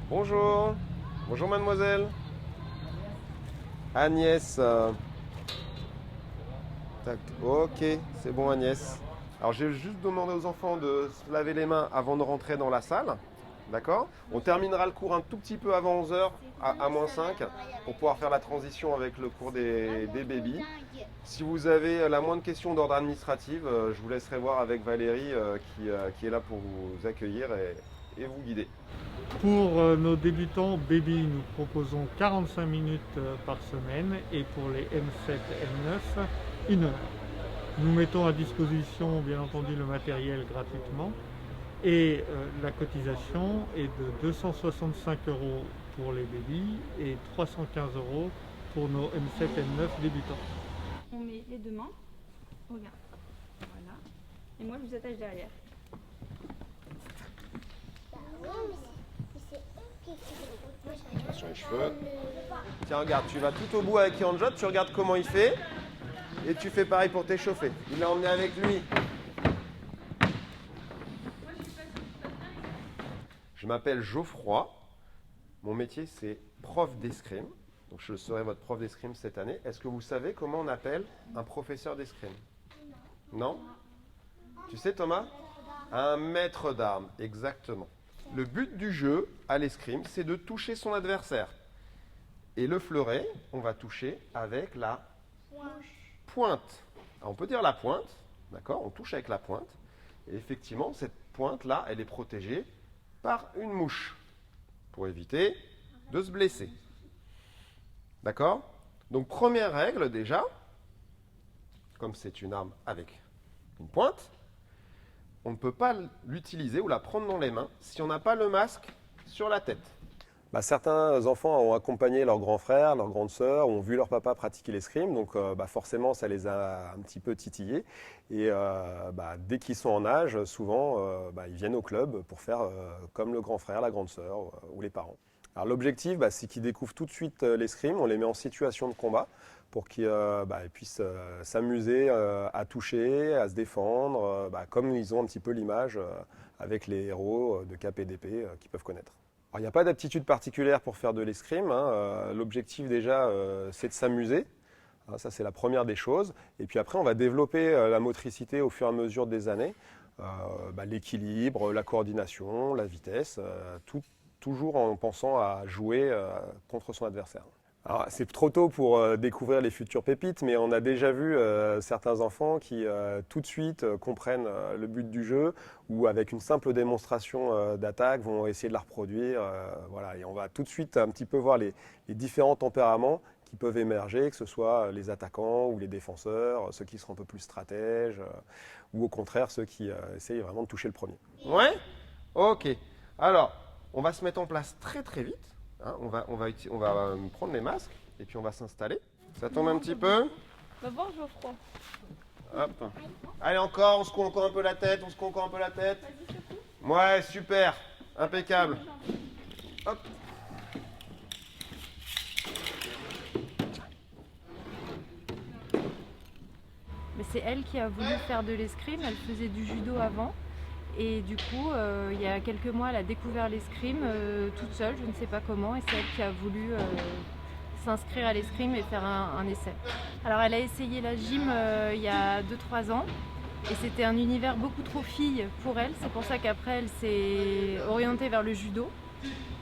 Bonjour. Bonjour mademoiselle. Agnès. Tac. Ok, c'est bon Agnès. Alors j'ai juste demandé aux enfants de se laver les mains avant de rentrer dans la salle. D'accord. On terminera le cours un tout petit peu avant 11 heures, à moins 5, pour pouvoir faire la transition avec le cours des bébés. Si vous avez la moindre question d'ordre administratif, je vous laisserai voir avec Valérie qui est là pour vous accueillir et vous guider. Pour nos débutants baby, nous proposons 45 minutes par semaine et pour les M7, M9, 1 heure. Nous mettons à disposition bien entendu le matériel gratuitement et la cotisation est de 265 € pour les baby et 315 € pour nos M7, M9 débutants. On met les deux mains, regarde, voilà, et moi je vous attache derrière. Sur les cheveux. Tiens, regarde, tu vas tout au bout avec Yanjot, tu regardes comment il fait et tu fais pareil pour t'échauffer. Il l'a emmené avec lui. Je m'appelle Geoffroy. Mon métier, c'est prof d'escrime. Donc, je serai votre prof d'escrime cette année. Est-ce que vous savez comment on appelle un professeur d'escrime? Non? Tu sais, Thomas? Un maître d'armes, exactement. Le but du jeu à l'escrime, c'est de toucher son adversaire. Et le fleuret, on va toucher avec la pointe. Alors, on peut dire la pointe, d'accord? On touche avec la pointe. Et effectivement, cette pointe-là, elle est protégée par une mouche pour éviter de se blesser. D'accord? Donc, première règle déjà, comme c'est une arme avec une pointe, on ne peut pas l'utiliser ou la prendre dans les mains si on n'a pas le masque sur la tête. Certains enfants ont accompagné leurs grands frères, leurs grandes sœurs, ont vu leur papa pratiquer l'escrime, donc forcément ça les a un petit peu titillés. Et dès qu'ils sont en âge, souvent ils viennent au club pour faire comme le grand frère, la grande sœur ou les parents. Alors l'objectif, c'est qu'ils découvrent tout de suite l'escrime, on les met en situation de combat pour qu'ils puissent s'amuser à toucher, à se défendre, comme ils ont un petit peu l'image avec les héros de KPDP qu'ils peuvent connaître. Alors, il n'y a pas d'aptitude particulière pour faire de l'escrime, hein. L'objectif déjà, c'est de s'amuser. Ça, c'est la première des choses. Et puis après, on va développer la motricité au fur et à mesure des années. L'équilibre, la coordination, la vitesse, toujours en pensant à jouer contre son adversaire. Alors, c'est trop tôt pour découvrir les futures pépites, mais on a déjà vu certains enfants qui tout de suite comprennent le but du jeu ou avec une simple démonstration d'attaque vont essayer de la reproduire. Voilà. Et on va tout de suite un petit peu voir les différents tempéraments qui peuvent émerger, que ce soit les attaquants ou les défenseurs, ceux qui seront un peu plus stratèges ou au contraire ceux qui essayent vraiment de toucher le premier. Ouais? Ok. Alors, on va se mettre en place très très vite. Hein, on va prendre les masques et puis on va s'installer. Ça tombe un petit peu. Va voir Geoffroy. Hop. Allez encore, on secoue encore un peu la tête, Ouais, super, impeccable. Hop. Mais c'est elle qui a voulu faire de l'escrime, elle faisait du judo avant. Et du coup, il y a quelques mois, elle a découvert l'escrime toute seule, je ne sais pas comment, et c'est elle qui a voulu s'inscrire à l'escrime et faire un essai. Alors elle a essayé la gym il y a 2-3 ans, et c'était un univers beaucoup trop fille pour elle, c'est pour ça qu'après elle s'est orientée vers le judo,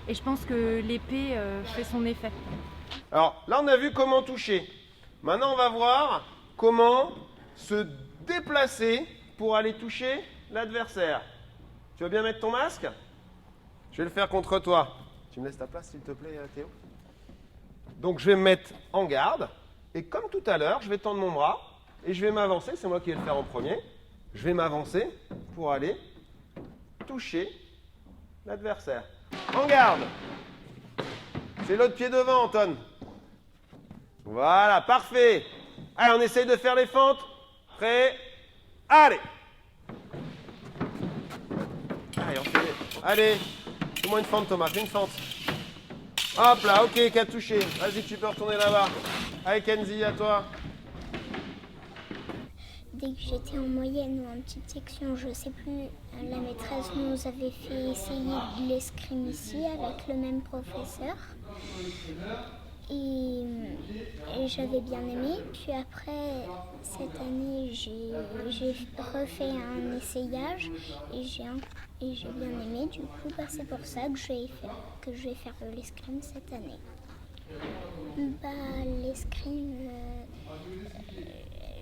et je pense que l'épée fait son effet. Alors là, on a vu comment toucher. Maintenant, on va voir comment se déplacer pour aller toucher l'adversaire. Tu veux bien mettre ton masque? Je vais le faire contre toi. Tu me laisses ta place, s'il te plaît, Théo? Donc, je vais me mettre en garde. Et comme tout à l'heure, je vais tendre mon bras et je vais m'avancer. C'est moi qui vais le faire en premier. Je vais m'avancer pour aller toucher l'adversaire. En garde. C'est l'autre pied devant, Anton. Voilà, parfait. Allez, on essaye de faire les fentes. Prêt? Allez. Allez, on fait. Allez, fais-moi une fente, Thomas, fais une fente. Hop là, ok, qu'à toucher. Vas-y, tu peux retourner là-bas. Allez, Kenzie, à toi. dès que j'étais en moyenne ou en petite section, je sais plus, la maîtresse nous avait fait essayer de l'escrime ici avec le même professeur. Et j'avais bien aimé. Puis après, cette année, j'ai refait un essayage et j'ai bien aimé. Du coup, c'est pour ça que je vais faire de l'escrime cette année. L'escrime,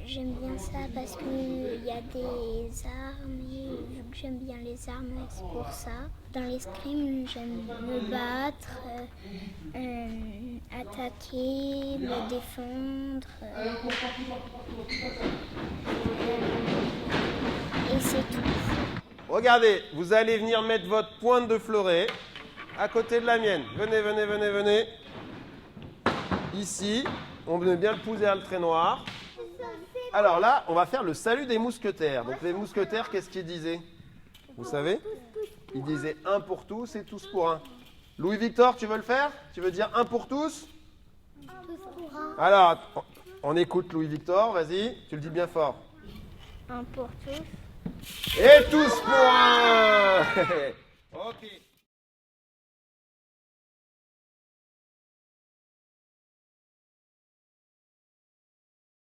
j'aime bien ça parce qu'il y a des armes et vu que j'aime bien les armes, c'est pour ça. Dans l'escrime, j'aime me battre, attaquer, me défendre. Et c'est tout. Regardez, vous allez venir mettre votre pointe de fleuret à côté de la mienne. Venez, venez, venez, venez. Ici, on met bien le pouce derrière le trait noir. Alors là, on va faire le salut des mousquetaires. Donc les mousquetaires, qu'est-ce qu'ils disaient? Vous savez? Ils disaient un pour tous et tous pour un. Louis-Victor, tu veux le faire? Tu veux dire un pour tous? Tous pour un. Alors, on écoute Louis-Victor, vas-y, tu le dis bien fort. Un pour tous. Et tous pour un.